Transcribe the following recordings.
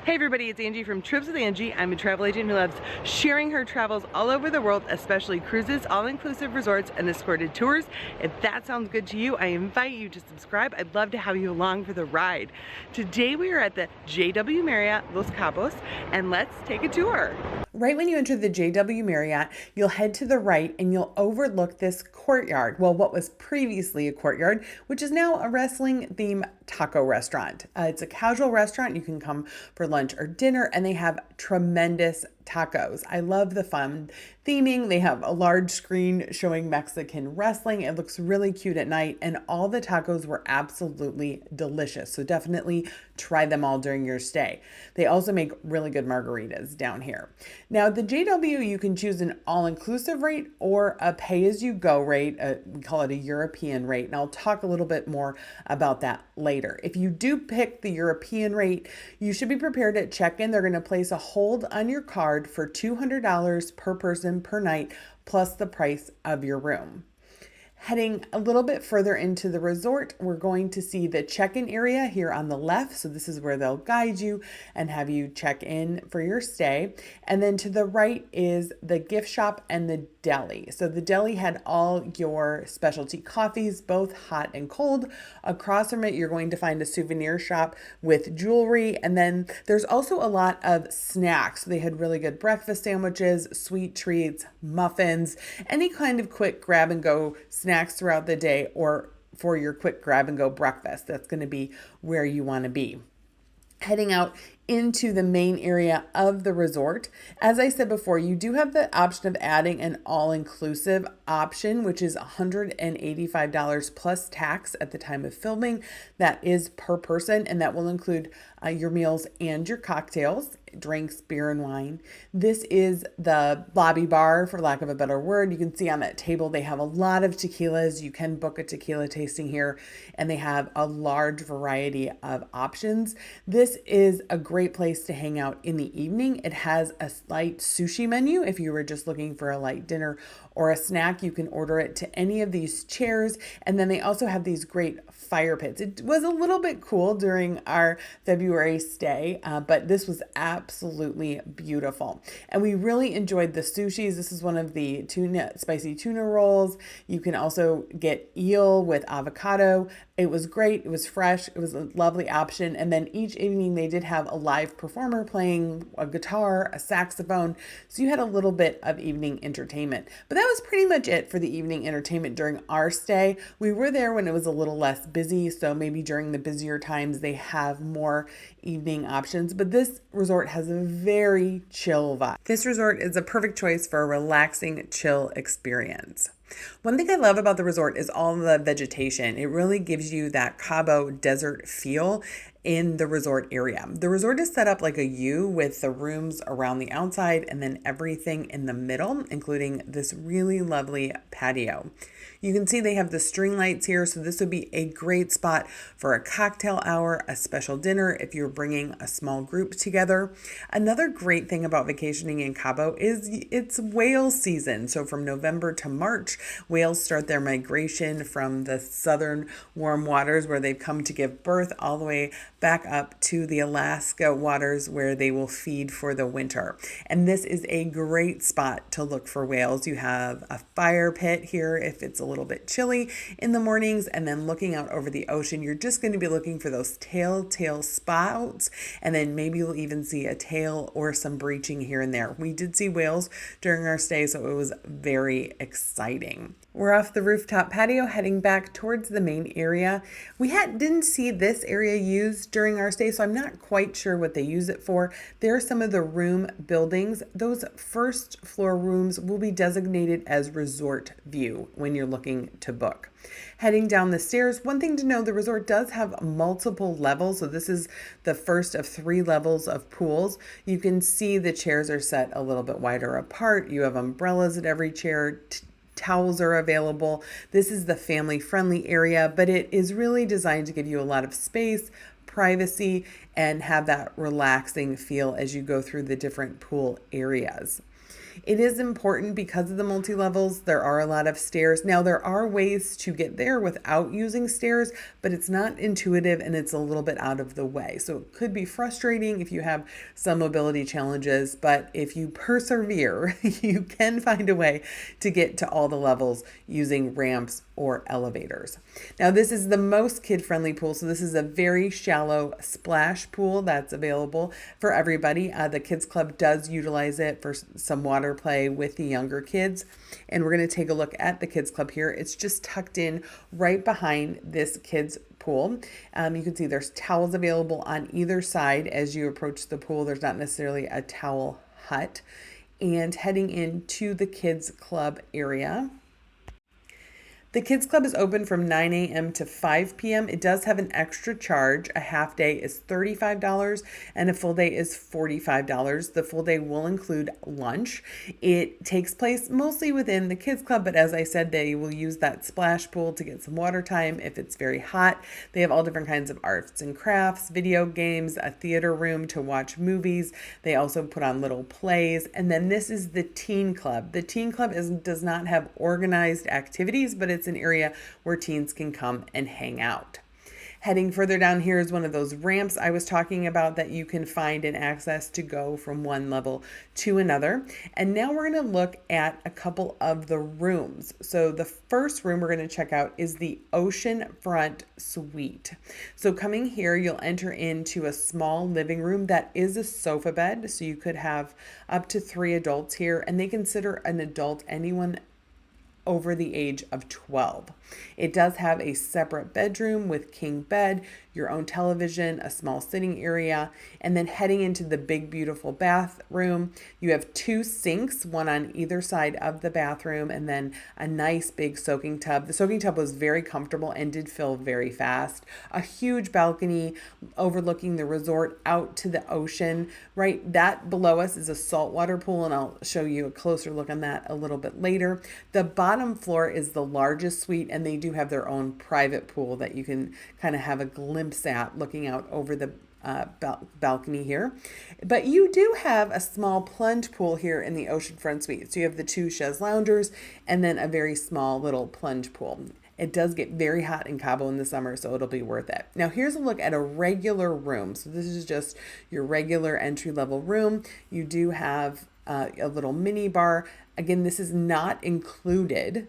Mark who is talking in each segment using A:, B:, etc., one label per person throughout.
A: Hey everybody, it's Angie from Trips with Angie. I'm a travel agent who loves sharing her travels all over the world, especially cruises, all-inclusive resorts, and escorted tours. If that sounds good to you, I invite you to subscribe. I'd love to have you along for the ride. Today we are at the JW Marriott Los Cabos, and let's take a tour. Right when you enter the JW Marriott, you'll head to the right and you'll overlook this courtyard. Well, what was previously a courtyard, which is now a wrestling theme taco restaurant. It's a casual restaurant. You can come for lunch or dinner, and they have tremendous tacos. I love the fun theming. They have a large screen showing Mexican wrestling. It looks really cute at night, and all the tacos were absolutely delicious. So definitely try them all during your stay. They also make really good margaritas down here. Now, the JW, you can choose an all-inclusive rate or a pay-as-you-go rate. We call it a European rate, and I'll talk a little bit more about that later. If you do pick the European rate, you should be prepared at check-in. They're going to place a hold on your card for $200 per person per night, plus the price of your room. Heading a little bit further into the resort, we're going to see the check-in area here on the left. So this is where they'll guide you and have you check in for your stay. And then to the right is the gift shop and the deli. So the deli had all your specialty coffees, both hot and cold. Across from it, you're going to find a souvenir shop with jewelry. And then there's also a lot of snacks. So they had really good breakfast sandwiches, sweet treats, muffins, any kind of quick grab and go snacks throughout the day, or for your quick grab and go breakfast. That's going to be where you want to be. Heading out into the main area of the resort. As I said before, you do have the option of adding an all-inclusive option, which is $185 plus tax at the time of filming. That is per person, and that will include your meals and your cocktails, drinks, beer and wine. This is the lobby bar, for lack of a better word. You can see on that table they have a lot of tequilas. You can book a tequila tasting here, and they have a large variety of options. This is a great place to hang out in the evening. It has a light sushi menu. If you were just looking for a light dinner or a snack, you can order it to any of these chairs. And then they also have these great fire pits. It was a little bit cool during our February stay, but this was absolutely beautiful. And we really enjoyed the sushis. This is one of the spicy tuna rolls. You can also get eel with avocado. It was great. It was fresh. It was a lovely option. And then each evening they did have a live performer playing a guitar, a saxophone. So you had a little bit of evening entertainment. But that was pretty much it for the evening entertainment during our stay. We were there when it was a little less busy. So maybe during the busier times they have more evening options. But this resort has a very chill vibe. This resort is a perfect choice for a relaxing, chill experience. One thing I love about the resort is all the vegetation. It really gives you that Cabo desert feel in the resort area. The resort is set up like a U with the rooms around the outside and then everything in the middle, including this really lovely patio. You can see they have the string lights here, so this would be a great spot for a cocktail hour, a special dinner if you're bringing a small group together. Another great thing about vacationing in Cabo is it's whale season. So from November to March, whales start their migration from the southern warm waters where they've come to give birth all the way back up to the Alaska waters where they will feed for the winter. And this is a great spot to look for whales. You have a fire pit here if it's a little bit chilly in the mornings, and then looking out over the ocean, you're just going to be looking for those telltale spots, and then maybe you'll even see a tail or some breaching here and there. We did see whales during our stay, so it was very exciting. We're off the rooftop patio heading back towards the main area. We didn't see this area used during our stay, so I'm not quite sure what they use it for. There are some of the room buildings. Those first floor rooms will be designated as resort view when you're looking to book. Heading down the stairs, one thing to know, the resort does have multiple levels. So this is the first of 3 levels of pools. You can see the chairs are set a little bit wider apart. You have umbrellas at every chair. Towels are available. This is the family-friendly area, but it is really designed to give you a lot of space, privacy, and have that relaxing feel as you go through the different pool areas. It is important because of the multi-levels. There are a lot of stairs. Now, there are ways to get there without using stairs, but it's not intuitive and it's a little bit out of the way. So it could be frustrating if you have some mobility challenges, but if you persevere, you can find a way to get to all the levels using ramps or elevators. Now, this is the most kid-friendly pool. So this is a very shallow splash pool that's available for everybody. The Kids Club does utilize it for some water play with the younger kids. And we're going to take a look at the Kids Club here. It's just tucked in right behind this kids pool. You can see there's towels available on either side as you approach the pool. There's not necessarily a towel hut. And heading into the Kids Club area. The Kids Club is open from 9 a.m. to 5 p.m. It does have an extra charge. A half day is $35 and a full day is $45. The full day will include lunch. It takes place mostly within the Kids Club, but as I said, they will use that splash pool to get some water time if it's very hot. They have all different kinds of arts and crafts, video games, a theater room to watch movies. They also put on little plays. And then this is the Teen Club. The Teen Club does not have organized activities, but it's an area where teens can come and hang out. Heading further down here is one of those ramps I was talking about that you can find and access to go from one level to another. And now we're going to look at a couple of the rooms. So the first room we're going to check out is the Oceanfront Suite. So coming here, you'll enter into a small living room that is a sofa bed. So you could have up to 3 adults here, and they consider an adult anyone over the age of 12. It does have a separate bedroom with king bed, your own television, a small sitting area, and then heading into the big, beautiful bathroom, you have 2 sinks, one on either side of the bathroom, and then a nice big soaking tub. The soaking tub was very comfortable and did fill very fast. A huge balcony overlooking the resort out to the ocean. Right, that below us is a saltwater pool, and I'll show you a closer look on that a little bit later. The bottom floor is the largest suite, and they do have their own private pool that you can kind of have a glimpse at looking out over the balcony here. But you do have a small plunge pool here in the Oceanfront Suite. So you have the 2 chaise loungers and then a very small little plunge pool. It does get very hot in Cabo in the summer, so it'll be worth it. Now here's a look at a regular room. So this is just your regular entry-level room. You do have a little mini bar. Again, this is not included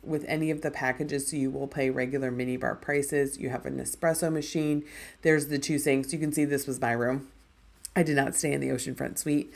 A: with any of the packages, so you will pay regular mini bar prices. You have an espresso machine. There's the 2 sinks. You can see this was my room. I did not stay in the Oceanfront Suite.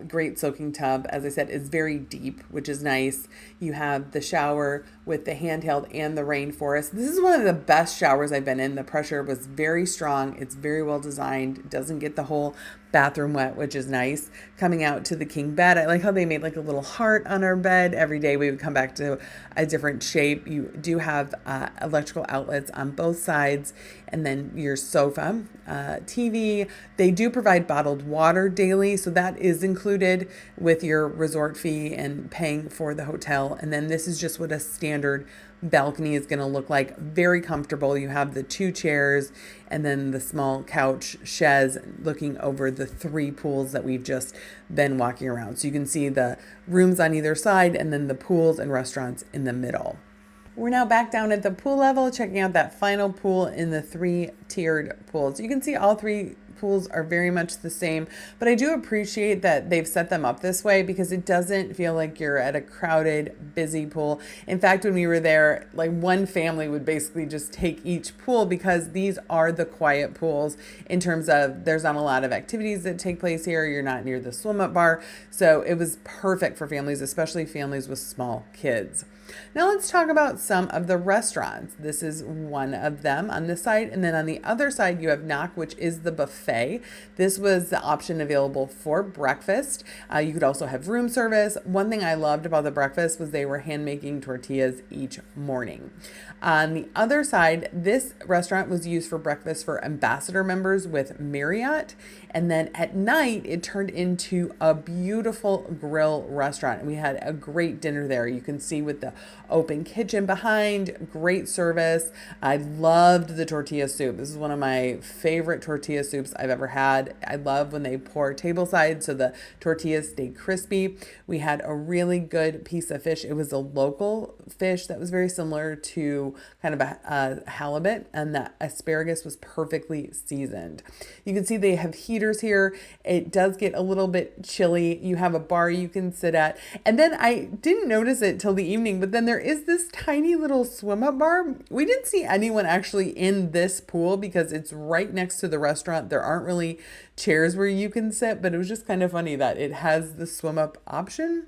A: Great soaking tub. As I said, it's very deep, which is nice. You have the shower with the handheld and the rainforest. This is one of the best showers I've been in. The pressure was very strong. It's very well designed. It doesn't get the whole bathroom wet, which is nice. Coming out to the king bed, I like how they made like a little heart on our bed. Every day we would come back to a different shape. You do have electrical outlets on both sides, and then your sofa, TV. They do provide bottled water daily, so that is included with your resort fee and paying for the hotel. And then this is just what a standard balcony is going to look like. Very comfortable. You have the 2 chairs and then the small couch chaise looking over the 3 pools that we've just been walking around. So you can see the rooms on either side and then the pools and restaurants in the middle. We're now back down at the pool level, checking out that final pool in the 3-tiered pools. You can see all 3 pools are very much the same, but I do appreciate that they've set them up this way because it doesn't feel like you're at a crowded, busy pool. In fact, when we were there, like one family would basically just take each pool because these are the quiet pools in terms of there's not a lot of activities that take place here. You're not near the swim-up bar. So it was perfect for families, especially families with small kids. Now let's talk about some of the restaurants. This is one of them on this side. And then on the other side, you have Knock, which is the buffet. This was the option available for breakfast. You could also have room service. One thing I loved about the breakfast was they were hand making tortillas each morning. On the other side, this restaurant was used for breakfast for ambassador members with Marriott. And then at night, it turned into a beautiful grill restaurant. And we had a great dinner there. You can see with the open kitchen behind, great service. I loved the tortilla soup. This is one of my favorite tortilla soups I've ever had. I love when they pour tableside so the tortillas stay crispy. We had a really good piece of fish. It was a local fish that was very similar to kind of a halibut, and the asparagus was perfectly seasoned. You can see they have heaters here. It does get a little bit chilly. You have a bar you can sit at. And then I didn't notice it till the evening, but then there is this tiny little swim up bar. We didn't see anyone actually in this pool because it's right next to the restaurant. There aren't really chairs where you can sit, but it was just kind of funny that it has the swim up option.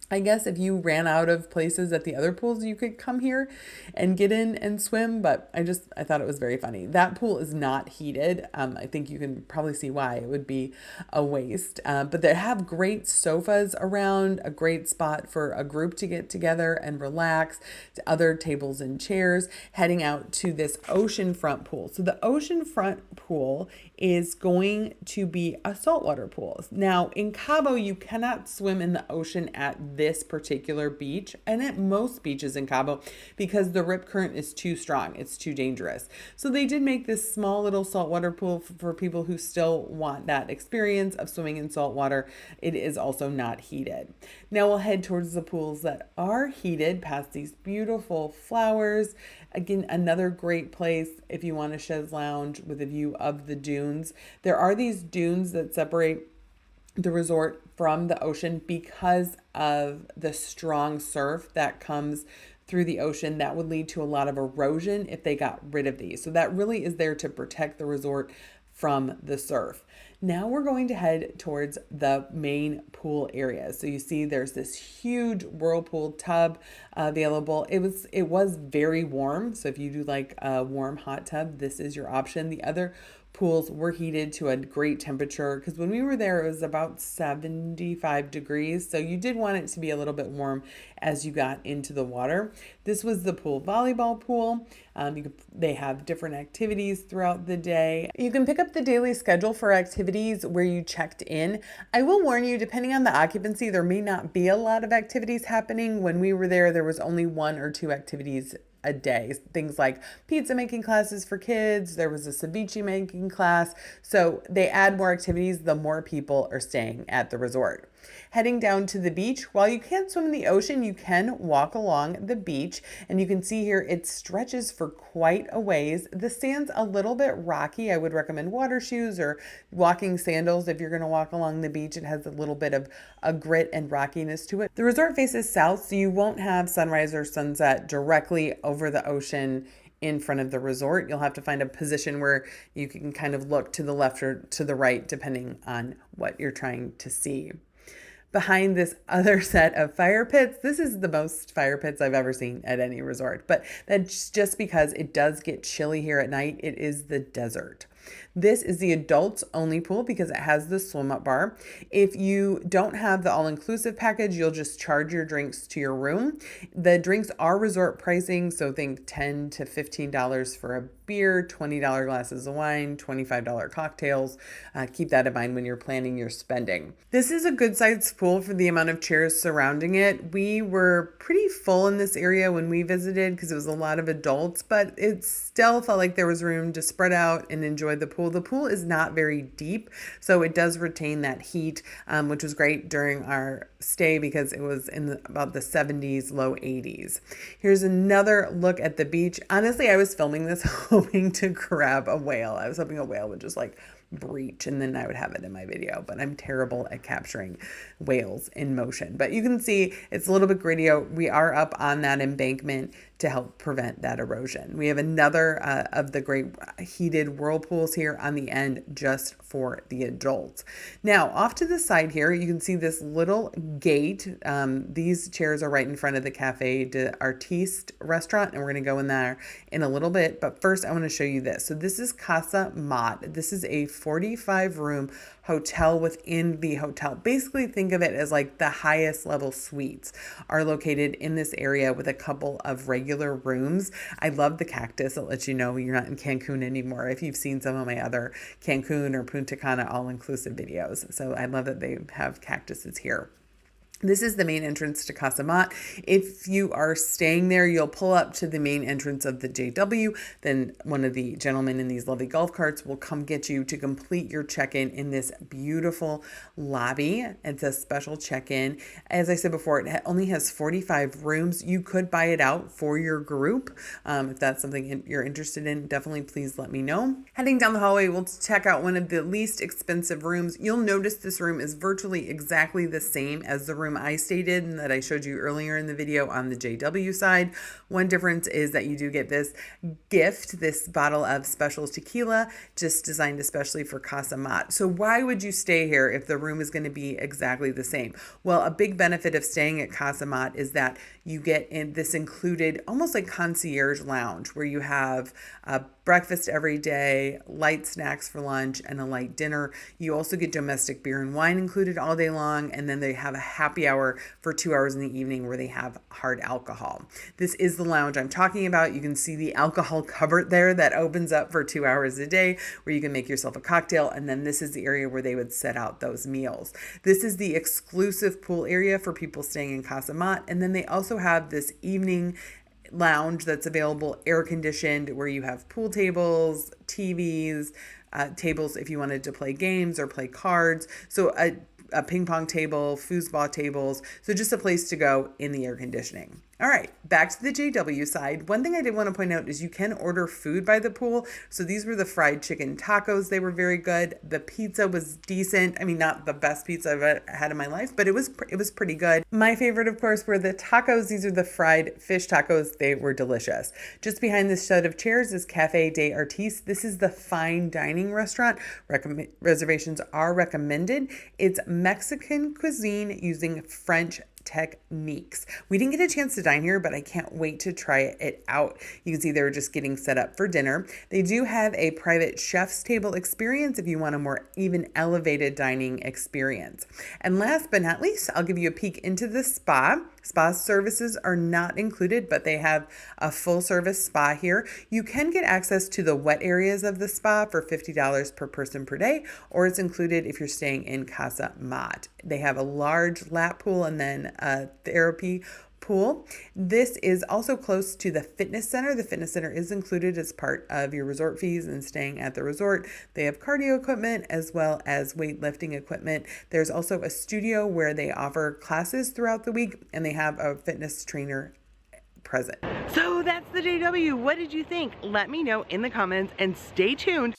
A: I guess if you ran out of places at the other pools, you could come here and get in and swim. But I thought it was very funny. That pool is not heated. I think you can probably see why it would be a waste. But they have great sofas around, a great spot for a group to get together and relax, other tables and chairs, heading out to this oceanfront pool. So the oceanfront pool is going to be a saltwater pool. Now in Cabo, you cannot swim in the ocean at this particular beach and at most beaches in Cabo because the rip current is too strong. It's too dangerous. So they did make this small little saltwater pool for people who still want that experience of swimming in salt water. It is also not heated. Now we'll head towards the pools that are heated past these beautiful flowers. Again, another great place if you want a chaise lounge with a view of the dunes. There are these dunes that separate the resort from the ocean because of the strong surf that comes through the ocean. That would lead to a lot of erosion if they got rid of these. So that really is there to protect the resort from the surf. Now we're going to head towards the main pool area. So you see there's this huge whirlpool tub available. It was very warm. So if you do like a warm hot tub, this is your option. The other pools were heated to a great temperature because when we were there, it was about 75 degrees. So you did want it to be a little bit warm as you got into the water. This was the pool volleyball pool. They have different activities throughout the day. You can pick up the daily schedule for activities where you checked in. I will warn you, depending on the occupancy, there may not be a lot of activities happening. When we were there was only 1 or 2 activities a day. Things like pizza making classes for kids. There was a ceviche making class. So they add more activities the more people are staying at the resort. Heading down to the beach, while you can't swim in the ocean, you can walk along the beach, and you can see here it stretches for quite a ways. The sand's a little bit rocky. I would recommend water shoes or walking sandals if you're going to walk along the beach. It has a little bit of a grit and rockiness to it. The resort faces south, so you won't have sunrise or sunset directly over the ocean in front of the resort. You'll have to find a position where you can kind of look to the left or to the right, depending on what you're trying to see. Behind this other set of fire pits, this is the most fire pits I've ever seen at any resort, but that's just because it does get chilly here at night. It is the desert. This is the adults only pool because it has the swim up bar. If you don't have the all-inclusive package, you'll just charge your drinks to your room. The drinks are resort pricing, so think $10 to $15 for a beer, $20 glasses of wine, $25 cocktails. Keep that in mind when you're planning your spending. This is a good sized pool for the amount of chairs surrounding it. We were pretty full in this area when we visited because it was a lot of adults, but it still felt like there was room to spread out and enjoy the pool. The pool is not very deep, so it does retain that heat, which was great during our stay because it was in about the 70s, low 80s. Here's another look at the beach. Honestly, I was filming this hoping to grab a whale. I was hoping a whale would just like breach and then I would have it in my video, but I'm terrible at capturing whales in motion. But you can see it's a little bit grittier. We are up on that embankment to help prevent that erosion. We have another of the great heated whirlpools here on the end just for the adults. Now off to the side here, you can see this little gate. These chairs are right in front of the Cafe d'Artiste restaurant, and we're going to go in there in a little bit. But first I want to show you this. So this is Casa Maat. This is a 45-room hotel within the hotel. Basically think of it as like the highest level suites are located in this area with a couple of regular rooms. I love the cactus. It lets you know you're not in Cancun anymore if you've seen some of my other Cancun or Punta Cana all-inclusive videos. So I love that they have cactuses here. This is the main entrance to Casa Maat. If you are staying there, you'll pull up to the main entrance of the JW. Then one of the gentlemen in these lovely golf carts will come get you to complete your check-in in this beautiful lobby. It's a special check-in. As I said before, it only has 45 rooms. You could buy it out for your group. If that's something you're interested in, definitely please let me know. Heading down the hallway, we'll check out one of the least expensive rooms. You'll notice this room is virtually exactly the same as the room I stayed in and that I showed you earlier in the video on the JW side. One difference is that you do get this gift, this bottle of special tequila, just designed especially for Casa Maat. So why would you stay here if the room is going to be exactly the same? Well, a big benefit of staying at Casa Maat is that you get in this included almost like concierge lounge where you have breakfast every day, light snacks for lunch, and a light dinner. You also get domestic beer and wine included all day long, and then they have a happy hour for 2 hours in the evening where they have hard alcohol. This is the lounge I'm talking about. You can see the alcohol cupboard there that opens up for 2 hours a day where you can make yourself a cocktail, and then this is the area where they would set out those meals. This is the exclusive pool area for people staying in Casa Maat, and then they also have this evening lounge that's available, air conditioned, where you have pool tables, TVs, tables if you wanted to play games or play cards. So a ping pong table, foosball tables. So just a place to go in the air conditioning. All right, back to the JW side. One thing I did want to point out is you can order food by the pool. So these were the fried chicken tacos. They were very good. The pizza was decent. I mean, not the best pizza I've had in my life, but it was pretty good. My favorite, of course, were the tacos. These are the fried fish tacos. They were delicious. Just behind this set of chairs is Cafe des Artistes. This is the fine dining restaurant. Reservations are recommended. It's Mexican cuisine using French techniques. We didn't get a chance to dine here, but I can't wait to try it out. You can see they're just getting set up for dinner. They do have a private chef's table experience if you want a more even elevated dining experience. And last but not least, I'll give you a peek into the spa. Spa services are not included, but they have a full service spa here. You can get access to the wet areas of the spa for $50 per person per day, or it's included if you're staying in Casa Maat. They have a large lap pool and then a therapy pool. This is also close to the fitness center. The fitness center is included as part of your resort fees and staying at the resort. They have cardio equipment as well as weightlifting equipment. There's also a studio where they offer classes throughout the week, and they have a fitness trainer present. So that's the JW. What did you think? Let me know in the comments and stay tuned.